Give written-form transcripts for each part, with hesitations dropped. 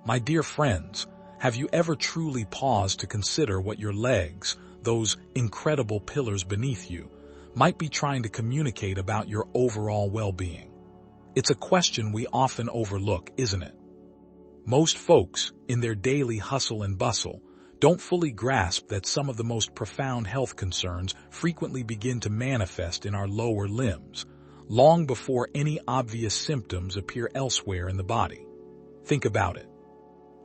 My dear friends, have you ever truly paused to consider what your legs, those incredible pillars beneath you, might be trying to communicate about your overall well-being? It's a question we often overlook, isn't it? Most folks, in their daily hustle and bustle, don't fully grasp that some of the most profound health concerns frequently begin to manifest in our lower limbs, long before any obvious symptoms appear elsewhere in the body. Think about it.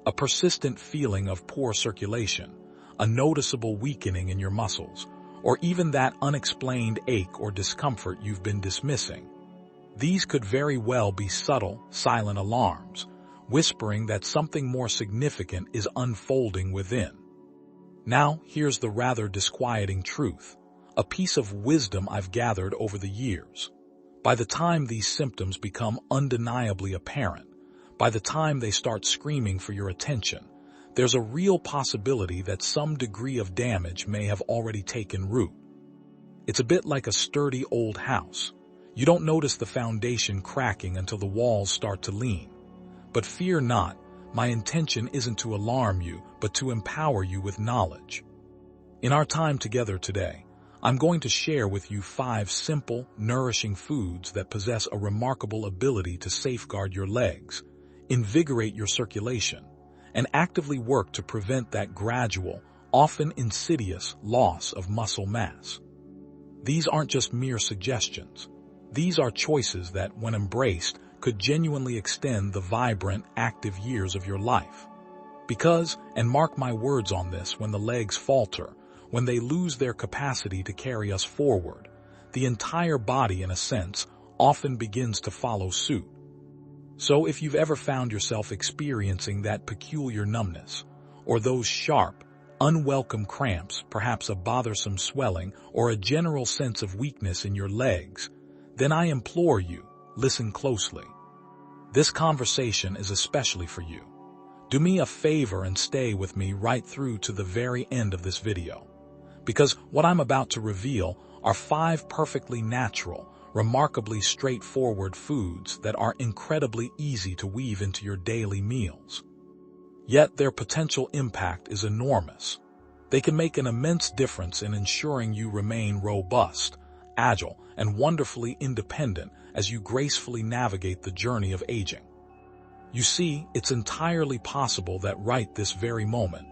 A persistent feeling of poor circulation, a noticeable weakening in your muscles, or even that unexplained ache or discomfort you've been dismissing. These could very well be subtle, silent alarms, whispering that something more significant is unfolding within. Now, here's the rather disquieting truth, a piece of wisdom I've gathered over the years. By the time these symptoms become undeniably apparent, by the time they start screaming for your attention, there's a real possibility that some degree of damage may have already taken root. It's a bit like a sturdy old house. You don't notice the foundation cracking until the walls start to lean. But fear not, my intention isn't to alarm you, but to empower you with knowledge. In our time together today, I'm going to share with you 5 simple, nourishing foods that possess a remarkable ability to safeguard your legs, invigorate your circulation, and actively work to prevent that gradual, often insidious, loss of muscle mass. These aren't just mere suggestions. These are choices that, when embraced, could genuinely extend the vibrant, active years of your life. Because, and mark my words on this, when the legs falter, when they lose their capacity to carry us forward, the entire body, in a sense, often begins to follow suit. So if you've ever found yourself experiencing that peculiar numbness, or those sharp, unwelcome cramps, perhaps a bothersome swelling, or a general sense of weakness in your legs, then I implore you, listen closely. This conversation is especially for you. Do me a favor and stay with me right through to the very end of this video. Because what I'm about to reveal are 5 perfectly natural, remarkably straightforward foods that are incredibly easy to weave into your daily meals. Yet their potential impact is enormous. They can make an immense difference in ensuring you remain robust, agile, and wonderfully independent as you gracefully navigate the journey of aging. You see, it's entirely possible that right this very moment,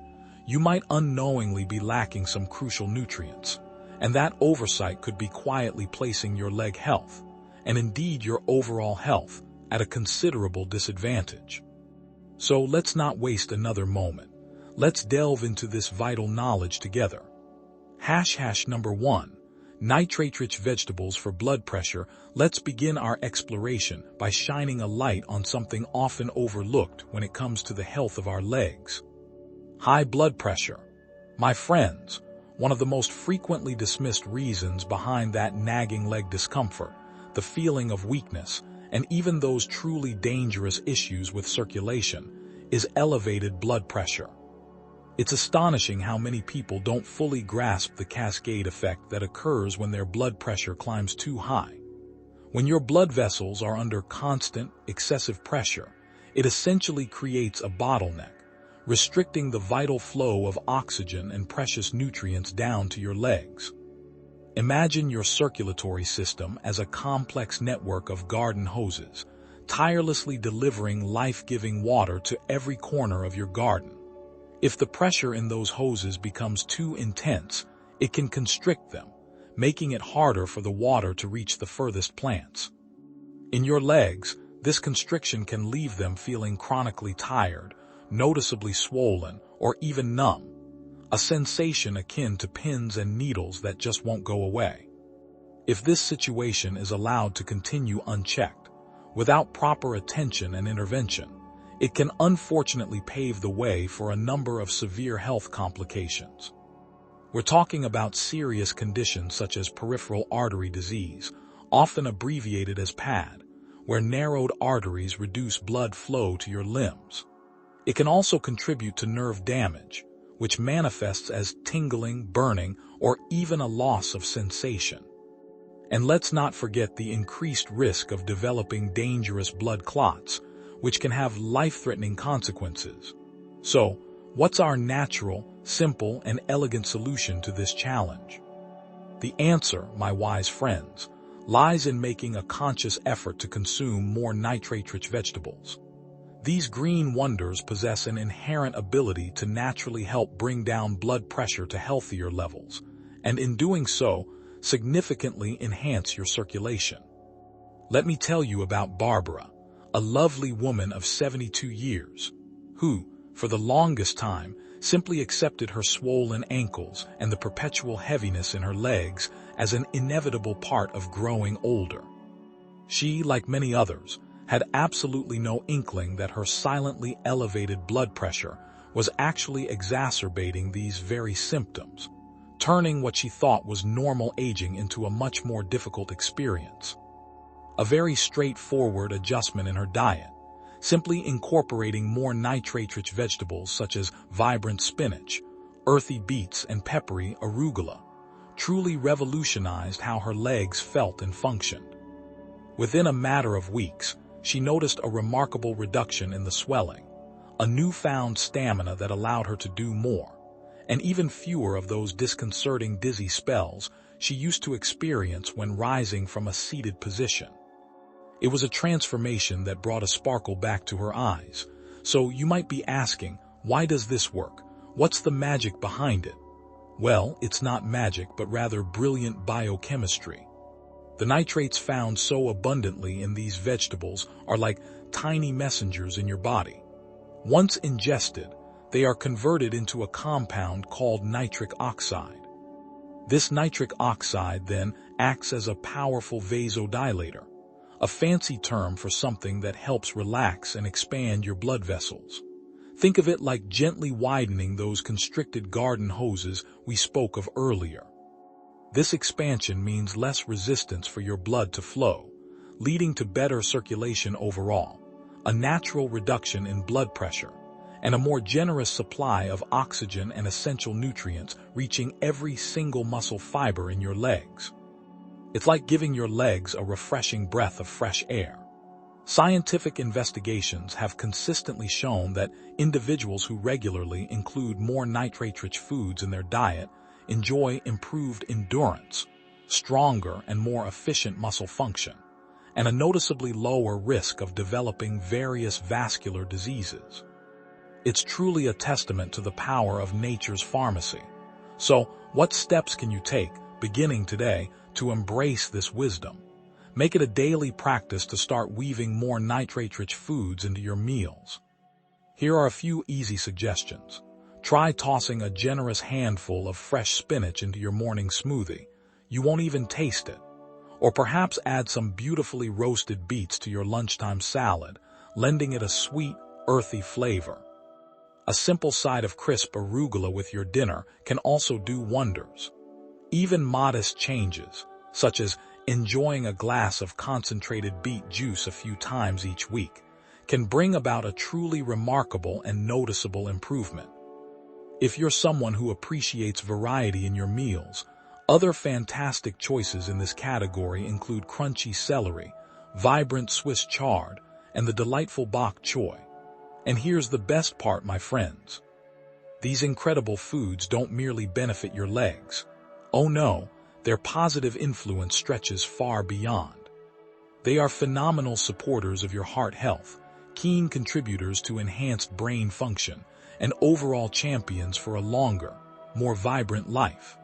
you might unknowingly be lacking some crucial nutrients, and that oversight could be quietly placing your leg health, and indeed your overall health, at a considerable disadvantage. So let's not waste another moment. Let's delve into this vital knowledge together. Number 1. Nitrate-rich vegetables for blood pressure. Let's begin our exploration by shining a light on something often overlooked when it comes to the health of our legs. High blood pressure. My friends, one of the most frequently dismissed reasons behind that nagging leg discomfort, the feeling of weakness, and even those truly dangerous issues with circulation, is elevated blood pressure. It's astonishing how many people don't fully grasp the cascade effect that occurs when their blood pressure climbs too high. When your blood vessels are under constant, excessive pressure, it essentially creates a bottleneck, restricting the vital flow of oxygen and precious nutrients down to your legs. Imagine your circulatory system as a complex network of garden hoses, tirelessly delivering life-giving water to every corner of your garden. If the pressure in those hoses becomes too intense, it can constrict them, making it harder for the water to reach the furthest plants. In your legs, this constriction can leave them feeling chronically tired, noticeably swollen, or even numb, a sensation akin to pins and needles that just won't go away. If this situation is allowed to continue unchecked, without proper attention and intervention, it can unfortunately pave the way for a number of severe health complications. We're talking about serious conditions such as peripheral artery disease, often abbreviated as PAD, where narrowed arteries reduce blood flow to your limbs. It can also contribute to nerve damage, which manifests as tingling, burning, or even a loss of sensation. And let's not forget the increased risk of developing dangerous blood clots, which can have life-threatening consequences. So, what's our natural, simple, and elegant solution to this challenge? The answer, my wise friends, lies in making a conscious effort to consume more nitrate-rich vegetables. These green wonders possess an inherent ability to naturally help bring down blood pressure to healthier levels, and in doing so, significantly enhance your circulation. Let me tell you about Barbara, a lovely woman of 72 years, who, for the longest time, simply accepted her swollen ankles and the perpetual heaviness in her legs as an inevitable part of growing older. She, like many others, had absolutely no inkling that her silently elevated blood pressure was actually exacerbating these very symptoms, turning what she thought was normal aging into a much more difficult experience. A very straightforward adjustment in her diet, simply incorporating more nitrate-rich vegetables such as vibrant spinach, earthy beets, and peppery arugula, truly revolutionized how her legs felt and functioned. Within a matter of weeks, she noticed a remarkable reduction in the swelling, a newfound stamina that allowed her to do more, and even fewer of those disconcerting dizzy spells she used to experience when rising from a seated position. It was a transformation that brought a sparkle back to her eyes. So you might be asking, why does this work? What's the magic behind it? Well, it's not magic, but rather brilliant biochemistry. The nitrates found so abundantly in these vegetables are like tiny messengers in your body. Once ingested, they are converted into a compound called nitric oxide. This nitric oxide then acts as a powerful vasodilator, a fancy term for something that helps relax and expand your blood vessels. Think of it like gently widening those constricted garden hoses we spoke of earlier. This expansion means less resistance for your blood to flow, leading to better circulation overall, a natural reduction in blood pressure, and a more generous supply of oxygen and essential nutrients reaching every single muscle fiber in your legs. It's like giving your legs a refreshing breath of fresh air. Scientific investigations have consistently shown that individuals who regularly include more nitrate-rich foods in their diet enjoy improved endurance, stronger and more efficient muscle function, and a noticeably lower risk of developing various vascular diseases. It's truly a testament to the power of nature's pharmacy. So, what steps can you take, beginning today, to embrace this wisdom? Make it a daily practice to start weaving more nitrate-rich foods into your meals. Here are a few easy suggestions. Try tossing a generous handful of fresh spinach into your morning smoothie. You won't even taste it. Or perhaps add some beautifully roasted beets to your lunchtime salad, lending it a sweet, earthy flavor. A simple side of crisp arugula with your dinner can also do wonders. Even modest changes, such as enjoying a glass of concentrated beet juice a few times each week, can bring about a truly remarkable and noticeable improvement. If you're someone who appreciates variety in your meals, other fantastic choices in this category include crunchy celery, vibrant Swiss chard, and the delightful bok choy. And here's the best part, my friends. These incredible foods don't merely benefit your legs. Oh no, their positive influence stretches far beyond. They are phenomenal supporters of your heart health, keen contributors to enhanced brain function, and overall champions for a longer, more vibrant life.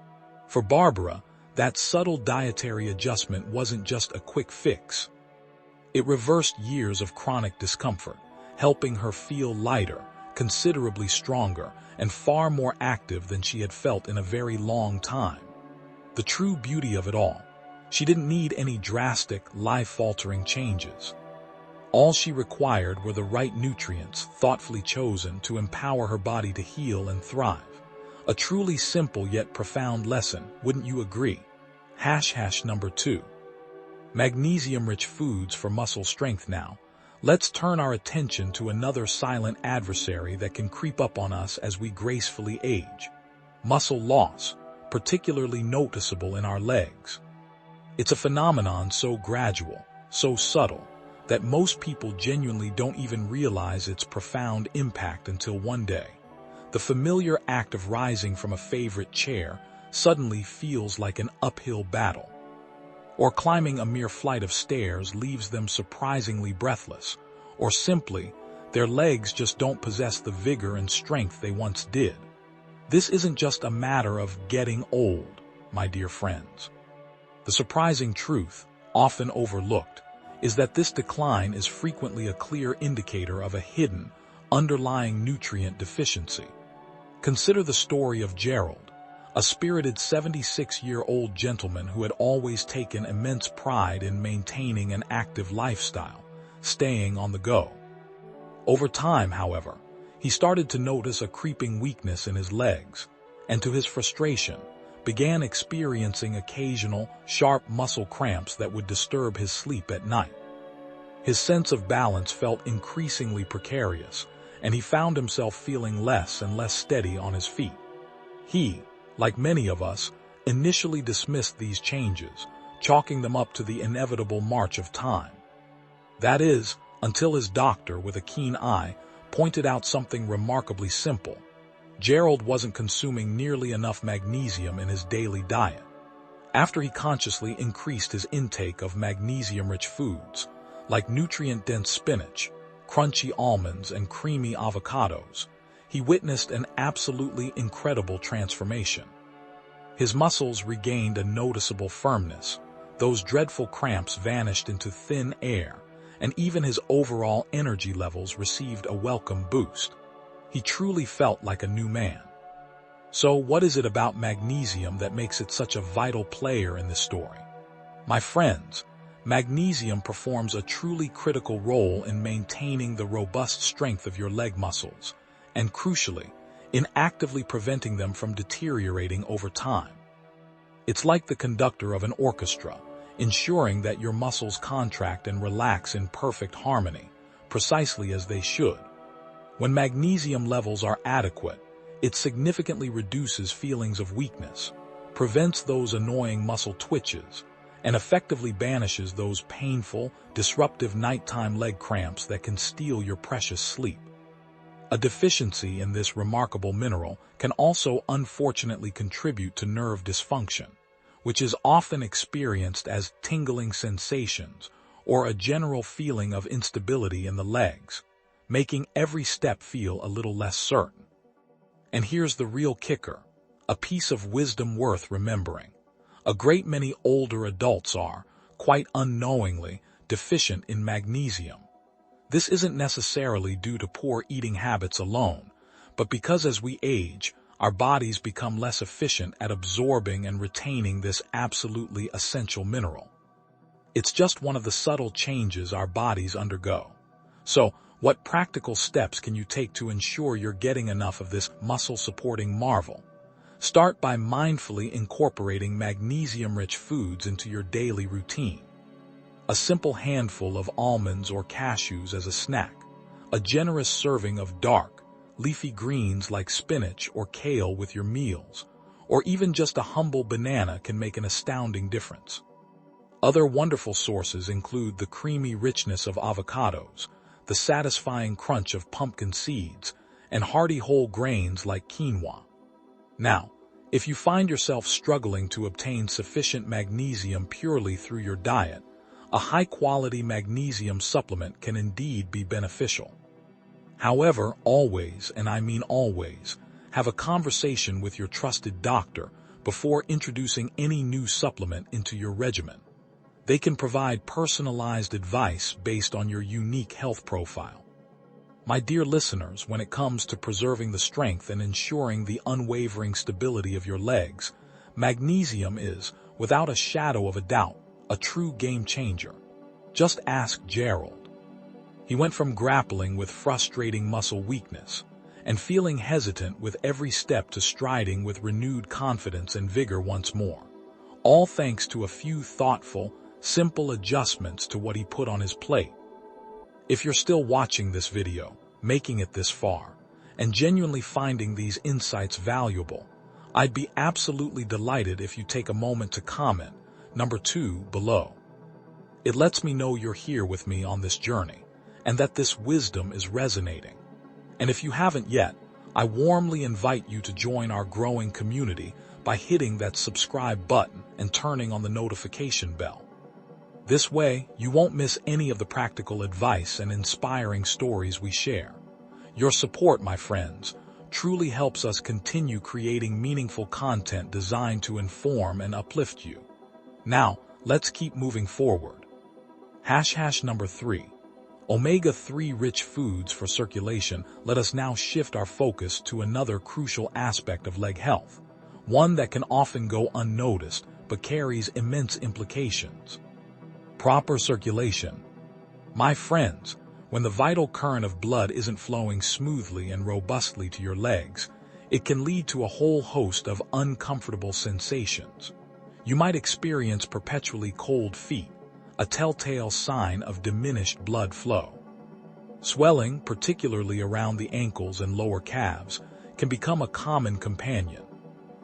For Barbara, that subtle dietary adjustment wasn't just a quick fix. It reversed years of chronic discomfort, helping her feel lighter, considerably stronger, and far more active than she had felt in a very long time. The true beauty of it all, she didn't need any drastic, life-altering changes. All she required were the right nutrients, thoughtfully chosen to empower her body to heal and thrive. A truly simple yet profound lesson, wouldn't you agree? Number 2. Magnesium-rich foods for muscle strength. Now, let's turn our attention to another silent adversary that can creep up on us as we gracefully age. Muscle loss, particularly noticeable in our legs. It's a phenomenon so gradual, so subtle, that most people genuinely don't even realize its profound impact until one day, the familiar act of rising from a favorite chair suddenly feels like an uphill battle. Or climbing a mere flight of stairs leaves them surprisingly breathless, or simply, their legs just don't possess the vigor and strength they once did. This isn't just a matter of getting old, my dear friends. The surprising truth, often overlooked, is that this decline is frequently a clear indicator of a hidden, underlying nutrient deficiency. Consider the story of Gerald, a spirited 76-year-old gentleman who had always taken immense pride in maintaining an active lifestyle, staying on the go. Over time, however, he started to notice a creeping weakness in his legs, and to his frustration, began experiencing occasional, sharp muscle cramps that would disturb his sleep at night. His sense of balance felt increasingly precarious, and he found himself feeling less and less steady on his feet. He, like many of us, initially dismissed these changes, chalking them up to the inevitable march of time. That is, until his doctor, with a keen eye, pointed out something remarkably simple. Gerald wasn't consuming nearly enough magnesium in his daily diet. After he consciously increased his intake of magnesium-rich foods, like nutrient-dense spinach, crunchy almonds, and creamy avocados, he witnessed an absolutely incredible transformation. His muscles regained a noticeable firmness, those dreadful cramps vanished into thin air, and even his overall energy levels received a welcome boost. He truly felt like a new man. So what is it about magnesium that makes it such a vital player in this story? My friends, magnesium performs a truly critical role in maintaining the robust strength of your leg muscles, and crucially, in actively preventing them from deteriorating over time. It's like the conductor of an orchestra, ensuring that your muscles contract and relax in perfect harmony, precisely as they should. When magnesium levels are adequate, it significantly reduces feelings of weakness, prevents those annoying muscle twitches, and effectively banishes those painful, disruptive nighttime leg cramps that can steal your precious sleep. A deficiency in this remarkable mineral can also unfortunately contribute to nerve dysfunction, which is often experienced as tingling sensations or a general feeling of instability in the legs, making every step feel a little less certain. And here's the real kicker, a piece of wisdom worth remembering. A great many older adults are, quite unknowingly, deficient in magnesium. This isn't necessarily due to poor eating habits alone, but because as we age, our bodies become less efficient at absorbing and retaining this absolutely essential mineral. It's just one of the subtle changes our bodies undergo. So, what practical steps can you take to ensure you're getting enough of this muscle-supporting marvel? Start by mindfully incorporating magnesium-rich foods into your daily routine. A simple handful of almonds or cashews as a snack, a generous serving of dark, leafy greens like spinach or kale with your meals, or even just a humble banana can make an astounding difference. Other wonderful sources include the creamy richness of avocados, the satisfying crunch of pumpkin seeds, and hearty whole grains like quinoa. Now, if you find yourself struggling to obtain sufficient magnesium purely through your diet, a high-quality magnesium supplement can indeed be beneficial. However, always, and I mean always, have a conversation with your trusted doctor before introducing any new supplement into your regimen. They can provide personalized advice based on your unique health profile. My dear listeners, when it comes to preserving the strength and ensuring the unwavering stability of your legs, magnesium is, without a shadow of a doubt, a true game changer. Just ask Gerald. He went from grappling with frustrating muscle weakness and feeling hesitant with every step to striding with renewed confidence and vigor once more, all thanks to a few thoughtful, simple adjustments to what he put on his plate. If you're still watching this video, making it this far, and genuinely finding these insights valuable, I'd be absolutely delighted if you take a moment to comment number 2 below. It lets me know you're here with me on this journey, and that this wisdom is resonating. And if you haven't yet, I warmly invite you to join our growing community by hitting that subscribe button and turning on the notification bell. This way, you won't miss any of the practical advice and inspiring stories we share. Your support, my friends, truly helps us continue creating meaningful content designed to inform and uplift you. Now, let's keep moving forward. Number 3. Omega-3 rich foods for circulation. Let us now shift our focus to another crucial aspect of leg health, one that can often go unnoticed but carries immense implications. Proper circulation. My friends, when the vital current of blood isn't flowing smoothly and robustly to your legs, it can lead to a whole host of uncomfortable sensations. You might experience perpetually cold feet, a telltale sign of diminished blood flow. Swelling, particularly around the ankles and lower calves, can become a common companion.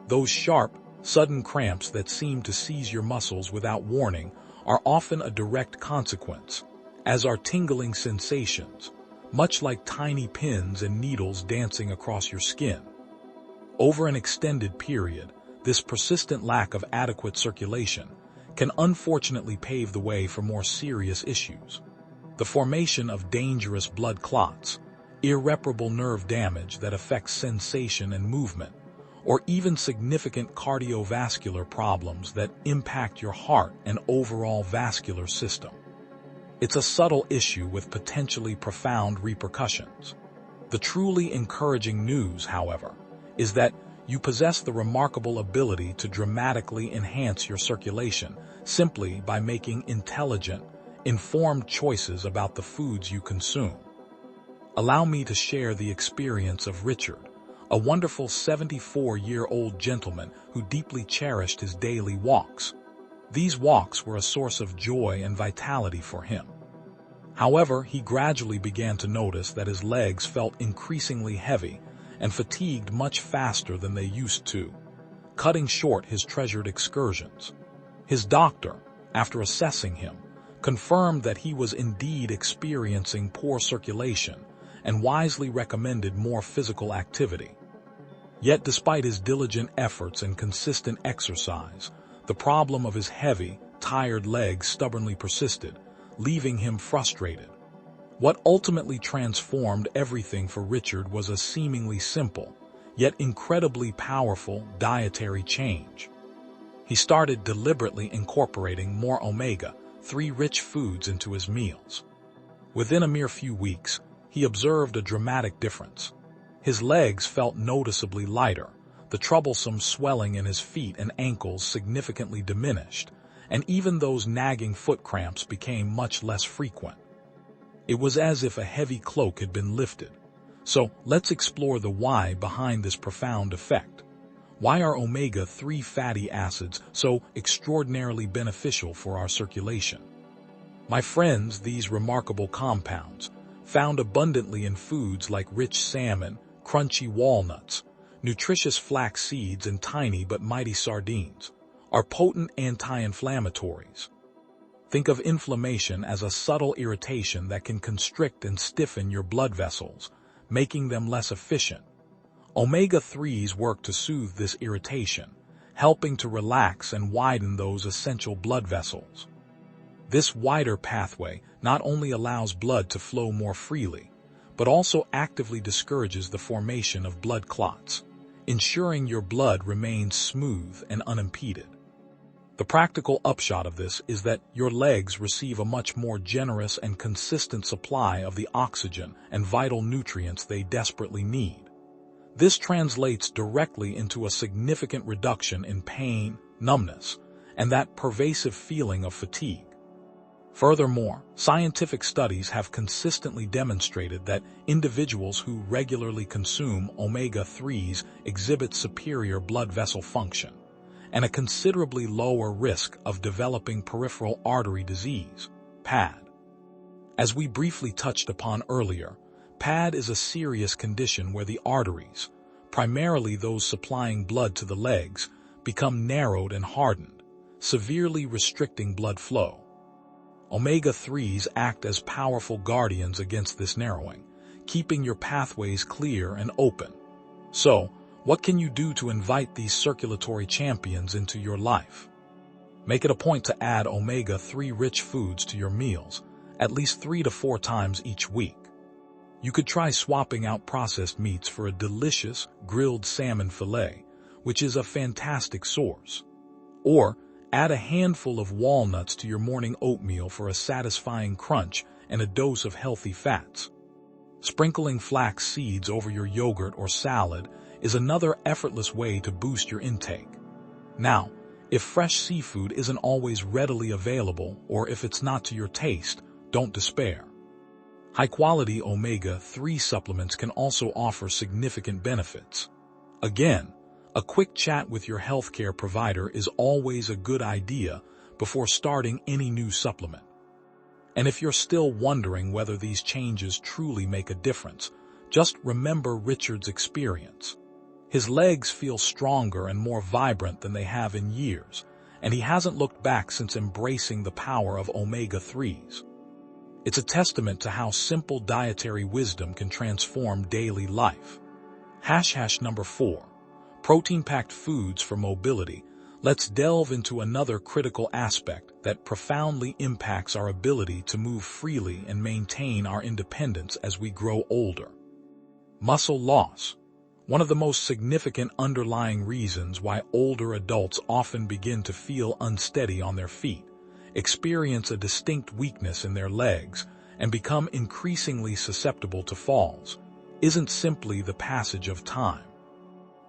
Those sharp, sudden cramps that seem to seize your muscles without warning are often a direct consequence, as are tingling sensations, much like tiny pins and needles dancing across your skin. Over an extended period, this persistent lack of adequate circulation can unfortunately pave the way for more serious issues. The formation of dangerous blood clots, irreparable nerve damage that affects sensation and movement, or even significant cardiovascular problems that impact your heart and overall vascular system. It's a subtle issue with potentially profound repercussions. The truly encouraging news, however, is that you possess the remarkable ability to dramatically enhance your circulation simply by making intelligent, informed choices about the foods you consume. Allow me to share the experience of Richard, a wonderful 74-year-old gentleman who deeply cherished his daily walks. These walks were a source of joy and vitality for him. However, he gradually began to notice that his legs felt increasingly heavy and fatigued much faster than they used to, cutting short his treasured excursions. His doctor, after assessing him, confirmed that he was indeed experiencing poor circulation and wisely recommended more physical activity. Yet despite his diligent efforts and consistent exercise, the problem of his heavy, tired legs stubbornly persisted, leaving him frustrated. What ultimately transformed everything for Richard was a seemingly simple, yet incredibly powerful dietary change. He started deliberately incorporating more omega-3 rich foods into his meals. Within a mere few weeks, he observed a dramatic difference. His legs felt noticeably lighter, the troublesome swelling in his feet and ankles significantly diminished, and even those nagging foot cramps became much less frequent. It was as if a heavy cloak had been lifted. So, let's explore the why behind this profound effect. Why are omega-3 fatty acids so extraordinarily beneficial for our circulation? My friends, these remarkable compounds, found abundantly in foods like rich salmon, crunchy walnuts, nutritious flax seeds, and tiny but mighty sardines, are potent anti-inflammatories. Think of inflammation as a subtle irritation that can constrict and stiffen your blood vessels, making them less efficient. Omega-3s work to soothe this irritation, helping to relax and widen those essential blood vessels. This wider pathway not only allows blood to flow more freely, but also actively discourages the formation of blood clots, ensuring your blood remains smooth and unimpeded. The practical upshot of this is that your legs receive a much more generous and consistent supply of the oxygen and vital nutrients they desperately need. This translates directly into a significant reduction in pain, numbness, and that pervasive feeling of fatigue. Furthermore, scientific studies have consistently demonstrated that individuals who regularly consume omega-3s exhibit superior blood vessel function and a considerably lower risk of developing peripheral artery disease, PAD. As we briefly touched upon earlier, PAD is a serious condition where the arteries, primarily those supplying blood to the legs, become narrowed and hardened, severely restricting blood flow. Omega-3s act as powerful guardians against this narrowing, keeping your pathways clear and open. So, what can you do to invite these circulatory champions into your life? Make it a point to add omega-3 rich foods to your meals, at least 3 to 4 times each week. You could try swapping out processed meats for a delicious grilled salmon fillet, which is a fantastic source. Or add a handful of walnuts to your morning oatmeal for a satisfying crunch and a dose of healthy fats. Sprinkling flax seeds over your yogurt or salad is another effortless way to boost your intake. Now, if fresh seafood isn't always readily available or if it's not to your taste, don't despair. High-quality omega-3 supplements can also offer significant benefits. Again, a quick chat with your healthcare provider is always a good idea before starting any new supplement. And if you're still wondering whether these changes truly make a difference, just remember Richard's experience. His legs feel stronger and more vibrant than they have in years, and he hasn't looked back since embracing the power of omega-3s. It's a testament to how simple dietary wisdom can transform daily life. Number 4. Protein-packed foods for mobility. Let's delve into another critical aspect that profoundly impacts our ability to move freely and maintain our independence as we grow older. Muscle loss. One of the most significant underlying reasons why older adults often begin to feel unsteady on their feet, experience a distinct weakness in their legs, and become increasingly susceptible to falls, isn't simply the passage of time.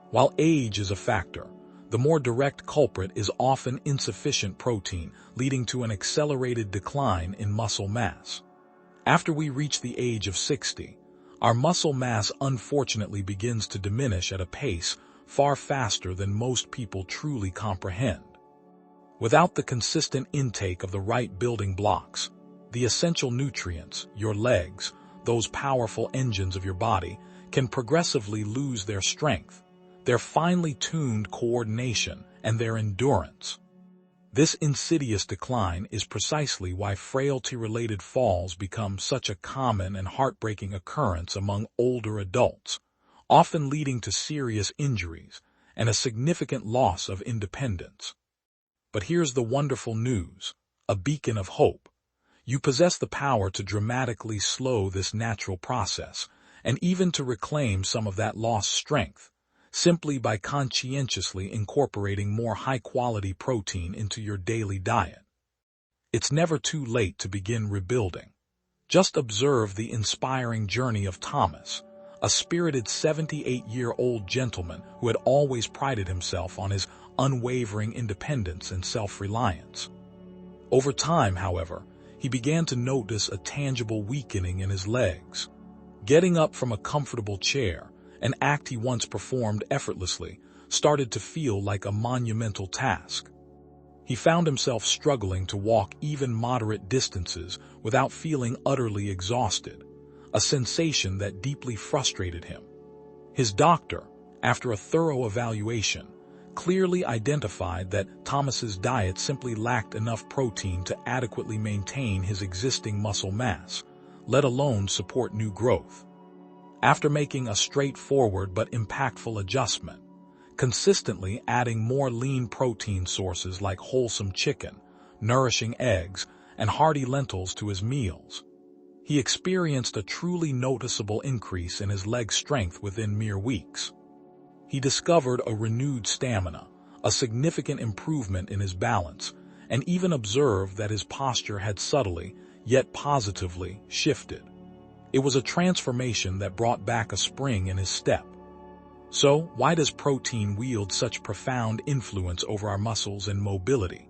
While age is a factor, the more direct culprit is often insufficient protein, leading to an accelerated decline in muscle mass. After we reach the age of 60, our muscle mass unfortunately begins to diminish at a pace far faster than most people truly comprehend. Without the consistent intake of the right building blocks, the essential nutrients, your legs, those powerful engines of your body, can progressively lose their strength, their finely tuned coordination, and their endurance. This insidious decline is precisely why frailty-related falls become such a common and heartbreaking occurrence among older adults, often leading to serious injuries and a significant loss of independence. But here's the wonderful news, a beacon of hope. You possess the power to dramatically slow this natural process, and even to reclaim some of that lost strength, simply by conscientiously incorporating more high-quality protein into your daily diet. It's never too late to begin rebuilding. Just observe the inspiring journey of Thomas, a spirited 78-year-old gentleman who had always prided himself on his unwavering independence and self-reliance. Over time, however, he began to notice a tangible weakening in his legs. Getting up from a comfortable chair, an act he once performed effortlessly, started to feel like a monumental task. He found himself struggling to walk even moderate distances without feeling utterly exhausted, a sensation that deeply frustrated him. His doctor, after a thorough evaluation, clearly identified that Thomas's diet simply lacked enough protein to adequately maintain his existing muscle mass, let alone support new growth. After making a straightforward but impactful adjustment, consistently adding more lean protein sources like wholesome chicken, nourishing eggs, and hearty lentils to his meals, he experienced a truly noticeable increase in his leg strength within mere weeks. He discovered a renewed stamina, a significant improvement in his balance, and even observed that his posture had subtly, yet positively, shifted. It was a transformation that brought back a spring in his step. So, why does protein wield such profound influence over our muscles and mobility?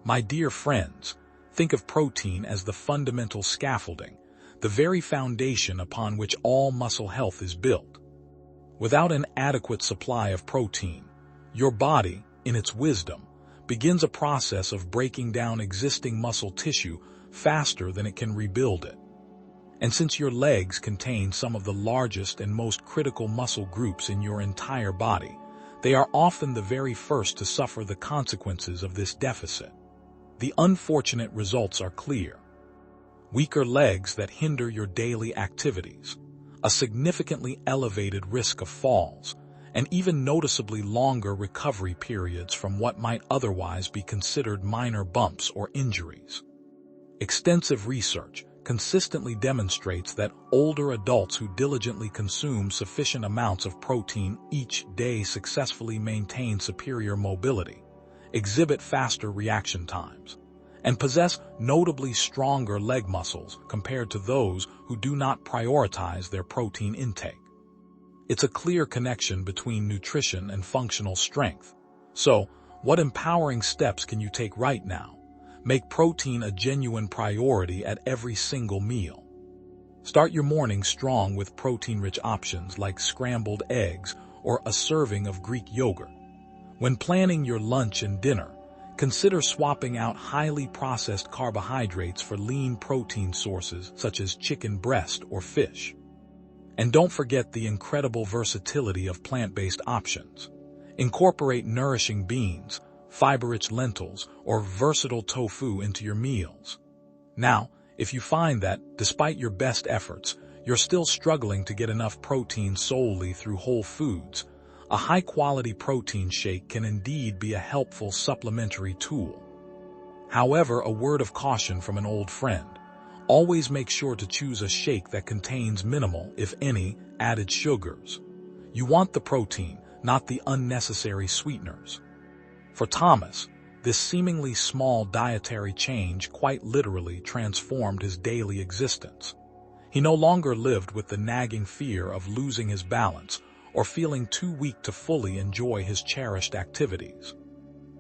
My dear friends, think of protein as the fundamental scaffolding, the very foundation upon which all muscle health is built. Without an adequate supply of protein, your body, in its wisdom, begins a process of breaking down existing muscle tissue faster than it can rebuild it. And since your legs contain some of the largest and most critical muscle groups in your entire body, they are often the very first to suffer the consequences of this deficit. The unfortunate results are clear. weaker legs that hinder your daily activities, a significantly elevated risk of falls, and even noticeably longer recovery periods from what might otherwise be considered minor bumps or injuries. Extensive research consistently demonstrates that older adults who diligently consume sufficient amounts of protein each day successfully maintain superior mobility, exhibit faster reaction times, and possess notably stronger leg muscles compared to those who do not prioritize their protein intake. It's a clear connection between nutrition and functional strength. So, what empowering steps can you take right now? Make protein a genuine priority at every single meal. Start your morning strong with protein-rich options like scrambled eggs or a serving of Greek yogurt. When planning your lunch and dinner, consider swapping out highly processed carbohydrates for lean protein sources such as chicken breast or fish. And don't forget the incredible versatility of plant-based options. Incorporate nourishing beans, fiber-rich lentils, or versatile tofu into your meals. Now, if you find that, despite your best efforts, you're still struggling to get enough protein solely through whole foods, a high-quality protein shake can indeed be a helpful supplementary tool. However, a word of caution from an old friend. Always make sure to choose a shake that contains minimal, if any, added sugars. You want the protein, not the unnecessary sweeteners. For Thomas, this seemingly small dietary change quite literally transformed his daily existence. He no longer lived with the nagging fear of losing his balance or feeling too weak to fully enjoy his cherished activities.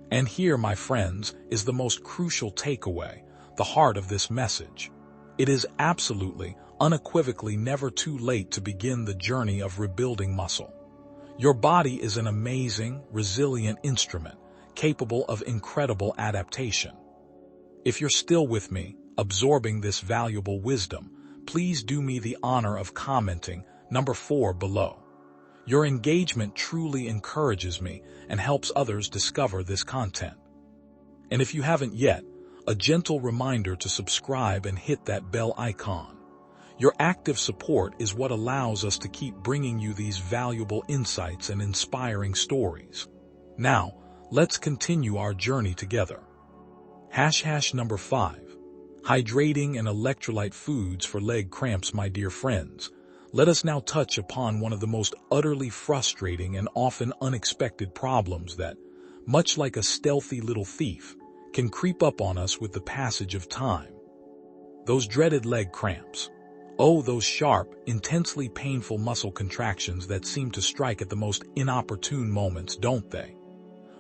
And here, my friends, is the most crucial takeaway, the heart of this message. It is absolutely, unequivocally never too late to begin the journey of rebuilding muscle. Your body is an amazing, resilient instrument, capable of incredible adaptation. If you're still with me, absorbing this valuable wisdom, please do me the honor of commenting number 4 below. Your engagement truly encourages me and helps others discover this content. And if you haven't yet, a gentle reminder to subscribe and hit that bell icon. Your active support is what allows us to keep bringing you these valuable insights and inspiring stories. Now, let's continue our journey together. Number 5. Hydrating and electrolyte foods for leg cramps. My dear friends, let us now touch upon one of the most utterly frustrating and often unexpected problems that, much like a stealthy little thief, can creep up on us with the passage of time. Those dreaded leg cramps. Oh, those sharp, intensely painful muscle contractions that seem to strike at the most inopportune moments, don't they?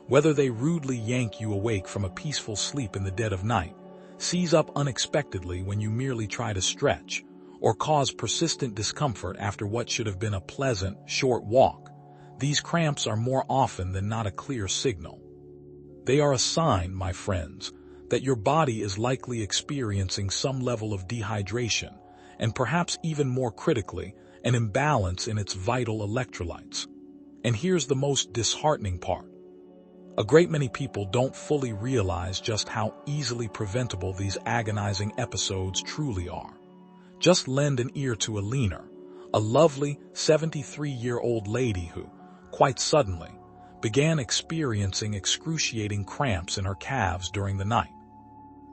Whether they rudely yank you awake from a peaceful sleep in the dead of night, seize up unexpectedly when you merely try to stretch, or cause persistent discomfort after what should have been a pleasant, short walk, these cramps are more often than not a clear signal. They are a sign, my friends, that your body is likely experiencing some level of dehydration, and perhaps even more critically, an imbalance in its vital electrolytes. And here's the most disheartening part. A great many people don't fully realize just how easily preventable these agonizing episodes truly are. Just lend an ear to Alina, a lovely 73-year-old lady who, quite suddenly, began experiencing excruciating cramps in her calves during the night.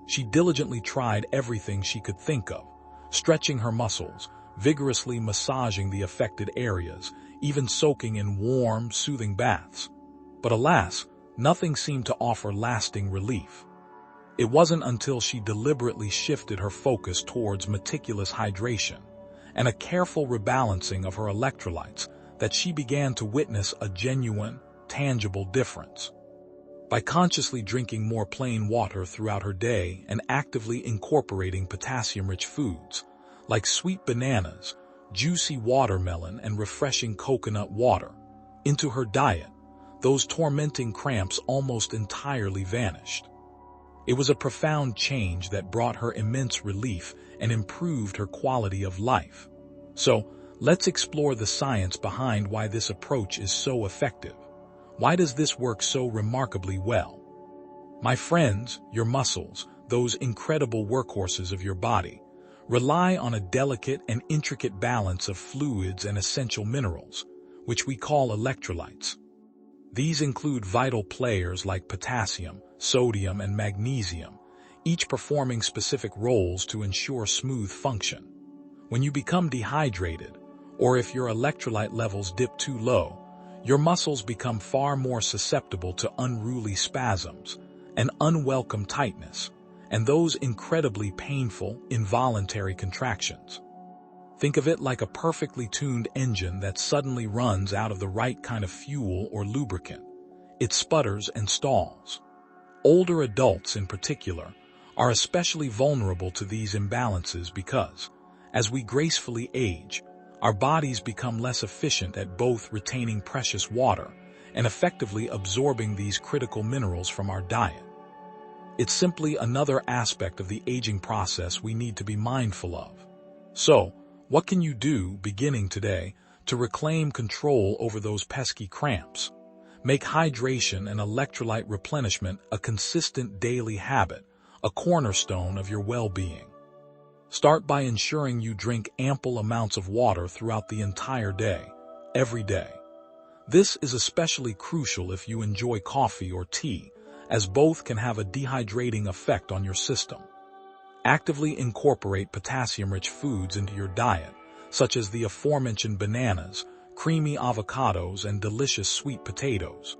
She diligently tried everything she could think of, stretching her muscles, vigorously massaging the affected areas, even soaking in warm, soothing baths. But alas, nothing seemed to offer lasting relief. It wasn't until she deliberately shifted her focus towards meticulous hydration and a careful rebalancing of her electrolytes that she began to witness a genuine, tangible difference. By consciously drinking more plain water throughout her day and actively incorporating potassium-rich foods like sweet bananas, juicy watermelon, and refreshing coconut water into her diet, those tormenting cramps almost entirely vanished. It was a profound change that brought her immense relief and improved her quality of life. So, let's explore the science behind why this approach is so effective. Why does this work so remarkably well? My friends, your muscles, those incredible workhorses of your body, Rely on a delicate and intricate balance of fluids and essential minerals, which we call electrolytes. These include vital players like potassium, sodium, and magnesium, each performing specific roles to ensure smooth function. When you become dehydrated, or if your electrolyte levels dip too low, your muscles become far more susceptible to unruly spasms, an unwelcome tightness, and those incredibly painful, involuntary contractions. Think of it like a perfectly tuned engine that suddenly runs out of the right kind of fuel or lubricant. It sputters and stalls. Older adults, in particular, are especially vulnerable to these imbalances because, as we gracefully age, our bodies become less efficient at both retaining precious water and effectively absorbing these critical minerals from our diet. It's simply another aspect of the aging process we need to be mindful of. So, what can you do, beginning today, to reclaim control over those pesky cramps? Make hydration and electrolyte replenishment a consistent daily habit, a cornerstone of your well-being. Start by ensuring you drink ample amounts of water throughout the entire day, every day. This is especially crucial if you enjoy coffee or tea, as both can have a dehydrating effect on your system. Actively incorporate potassium-rich foods into your diet, such as the aforementioned bananas, creamy avocados, and delicious sweet potatoes.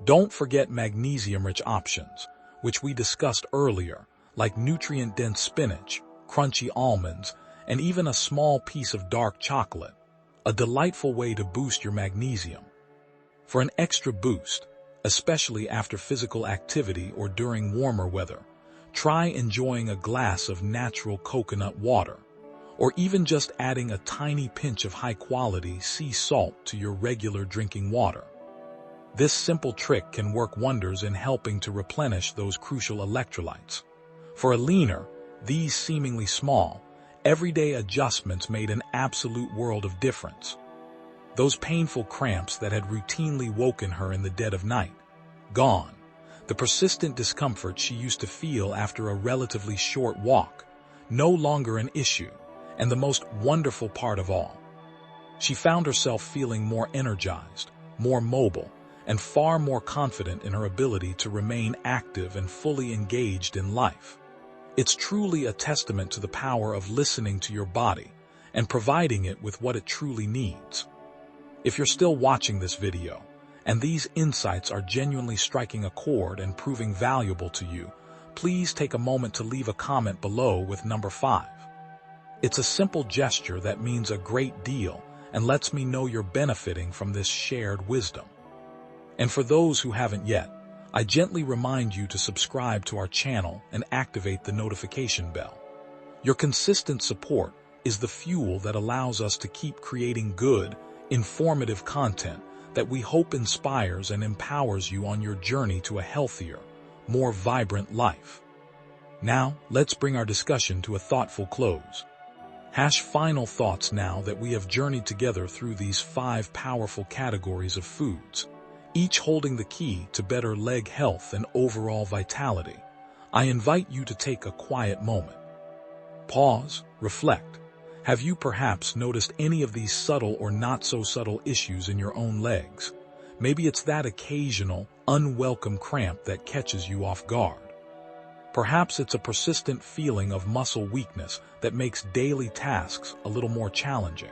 Don't forget magnesium-rich options, which we discussed earlier, like nutrient-dense spinach, crunchy almonds, and even a small piece of dark chocolate, a delightful way to boost your magnesium. For an extra boost, especially after physical activity or during warmer weather, try enjoying a glass of natural coconut water, or even just adding a tiny pinch of high-quality sea salt to your regular drinking water. This simple trick can work wonders in helping to replenish those crucial electrolytes. For a leaner, these seemingly small, everyday adjustments made an absolute world of difference. Those painful cramps that had routinely woken her in the dead of night, gone. The persistent discomfort she used to feel after a relatively short walk, no longer an issue, and the most wonderful part of all. She found herself feeling more energized, more mobile, and far more confident in her ability to remain active and fully engaged in life. It's truly a testament to the power of listening to your body and providing it with what it truly needs. If you're still watching this video, and these insights are genuinely striking a chord and proving valuable to you, please take a moment to leave a comment below with number 5. It's a simple gesture that means a great deal and lets me know you're benefiting from this shared wisdom. And for those who haven't yet, I gently remind you to subscribe to our channel and activate the notification bell. Your consistent support is the fuel that allows us to keep creating good, informative content that we hope inspires and empowers you on your journey to a healthier, more vibrant life. Now, let's bring our discussion to a thoughtful close. Final thoughts now that we have journeyed together through these 5 powerful categories of foods, each holding the key to better leg health and overall vitality. I invite you to take a quiet moment. Pause, reflect. Have you perhaps noticed any of these subtle or not-so-subtle issues in your own legs? Maybe it's that occasional, unwelcome cramp that catches you off guard. Perhaps it's a persistent feeling of muscle weakness that makes daily tasks a little more challenging.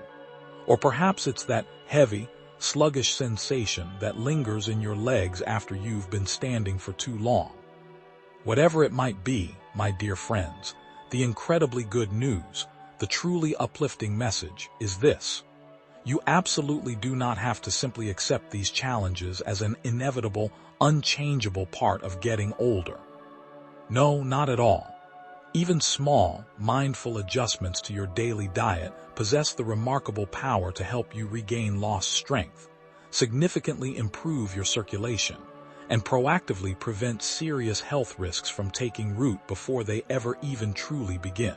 Or perhaps it's that heavy, sluggish sensation that lingers in your legs after you've been standing for too long. Whatever it might be, my dear friends, the incredibly good news, the truly uplifting message is this. You absolutely do not have to simply accept these challenges as an inevitable, unchangeable part of getting older. No, not at all. Even small, mindful adjustments to your daily diet possess the remarkable power to help you regain lost strength, significantly improve your circulation, and proactively prevent serious health risks from taking root before they ever even truly begin.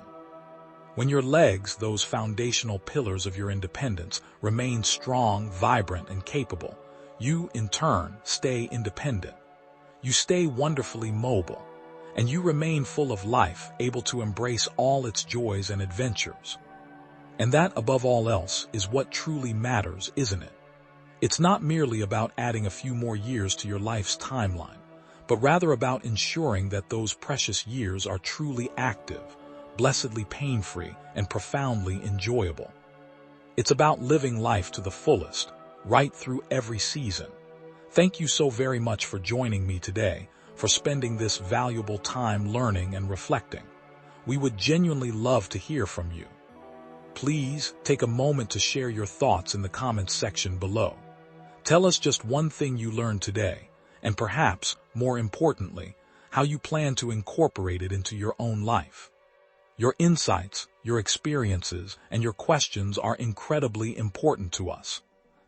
When your legs, those foundational pillars of your independence, remain strong, vibrant, and capable, you, in turn, stay independent. You stay wonderfully mobile, and you remain full of life, able to embrace all its joys and adventures. And that, above all else, is what truly matters, isn't it? It's not merely about adding a few more years to your life's timeline, but rather about ensuring that those precious years are truly active, blessedly pain-free, and profoundly enjoyable. It's about living life to the fullest, right through every season. Thank you so very much for joining me today, for spending this valuable time learning and reflecting. We would genuinely love to hear from you. Please take a moment to share your thoughts in the comments section below. Tell us just one thing you learned today, and perhaps, more importantly, how you plan to incorporate it into your own life. Your insights, your experiences, and your questions are incredibly important to us.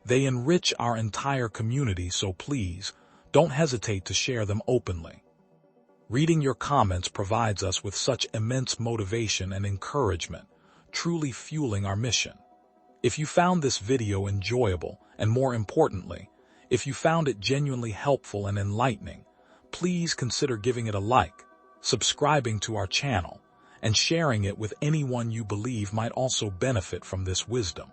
They enrich our entire community, so please, don't hesitate to share them openly. Reading your comments provides us with such immense motivation and encouragement, truly fueling our mission. If you found this video enjoyable, and more importantly, if you found it genuinely helpful and enlightening, please consider giving it a like, subscribing to our channel, and sharing it with anyone you believe might also benefit from this wisdom.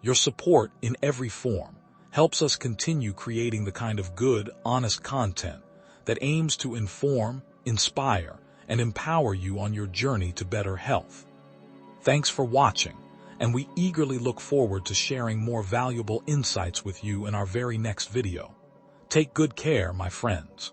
Your support, in every form, helps us continue creating the kind of good, honest content that aims to inform, inspire, and empower you on your journey to better health. Thanks for watching, and we eagerly look forward to sharing more valuable insights with you in our very next video. Take good care, my friends.